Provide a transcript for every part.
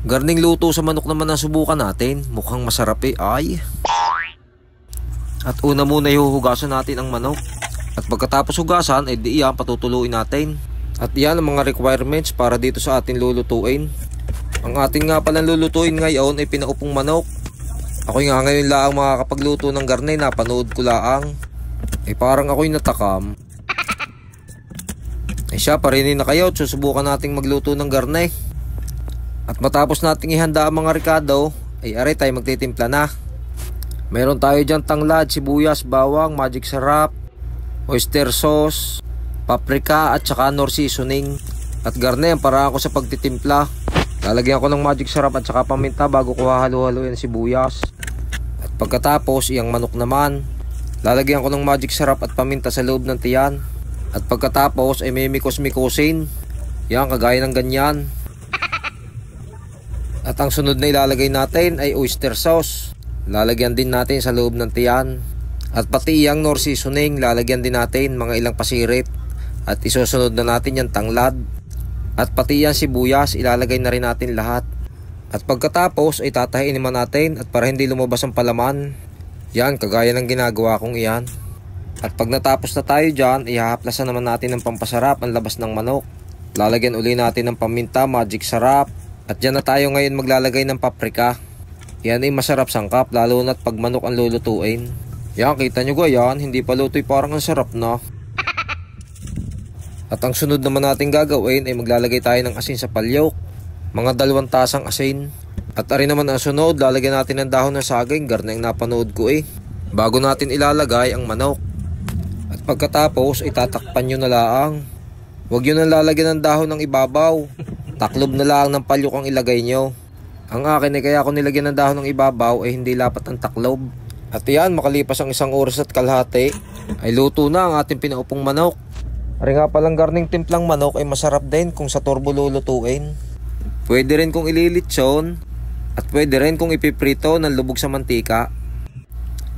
Garning luto sa manok naman ang subukan natin. Mukhang masarap ay. At una muna ihuhugasan natin ang manok. At pagkatapos hugasan ay di iyan patutuluin natin. At iyan ang mga requirements para dito sa ating lulutuin. Ang ating nga palang lulutuin ngayon ay pinaupong manok. Ako'y nga ngayon lang makakapagluto ng garne, napanood ko laang. Parang ako'y natakam. Siya, parinin na kayo at susubukan nating magluto ng garne. At matapos nating ihanda ang mga ricado, ay aray tayo magtitimpla na. Meron tayo dyan tanglad, sibuyas, bawang, magic sarap, oyster sauce, paprika at saka nor seasoning. At garne ang paraan ko sa pagtitimpla. Lalagyan ko ng magic sarap at saka paminta bago ko hahalo-haloin ang sibuyas. At pagkatapos iyang manok naman, lalagyan ko ng magic sarap at paminta sa loob ng tiyan. At pagkatapos ay may mikos-mikosin. Yan, kagaya ng ganyan. At ang sunod na ilalagay natin ay oyster sauce. Lalagyan din natin sa loob ng tiyan. At pati iyang nor seasoning, lalagyan din natin mga ilang pasirit. At isusunod na natin yung tanglad. At pati iyang sibuyas, ilalagay na rin natin lahat. At pagkatapos ay tatahiin naman natin at para hindi lumabas ang palaman. Yan, kagaya ng ginagawa kong iyan. At pag natapos na tayo dyan, ihahaplasan naman natin ng pampasarap ang labas ng manok. Lalagyan uli natin ng paminta, magic sarap. At dyan na tayo ngayon maglalagay ng paprika. Yan ay masarap sangkap, lalo na't pag manok ang lulutuin. Yan, kita nyo yan, hindi pa lutoy, parang ang sarap na. At ang sunod naman natin gagawin ay maglalagay tayo ng asin sa palyok. Mga 2 tasang asin. At ari naman ang sunod, lalagyan natin ng dahon ng saging, garne ang napanood ko bago natin ilalagay ang manok. At pagkatapos ay tatakpan nyo na laang. Huwag nyo nang lalagyan ng dahon ng ibabaw. Taklob na lang ng palyok ang ilagay nyo. Ang akin ay kaya ko nilagyan ng dahon ng ibabaw ay hindi lapat ang taklob. At yan, makalipas ang 1 oras at kalahati ay luto na ang ating pinaupong manok. Ari nga palang garning timplang manok ay masarap din kung sa turbo lulutuin. Pwede rin kung ililitson at pwede rin kung ipiprito ng lubog sa mantika.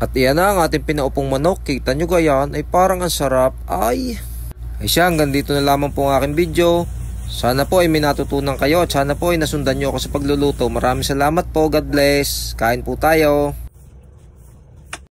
At iyan na ang ating pinaupong manok. Kita nyo gayan ay parang ang sarap ay siya, hanggang dito na lamang po ang aking video. Sana po ay may natutunan kayo at sana po ay nasundan nyo ako sa pagluluto. Maraming salamat po. God bless. Kain po tayo.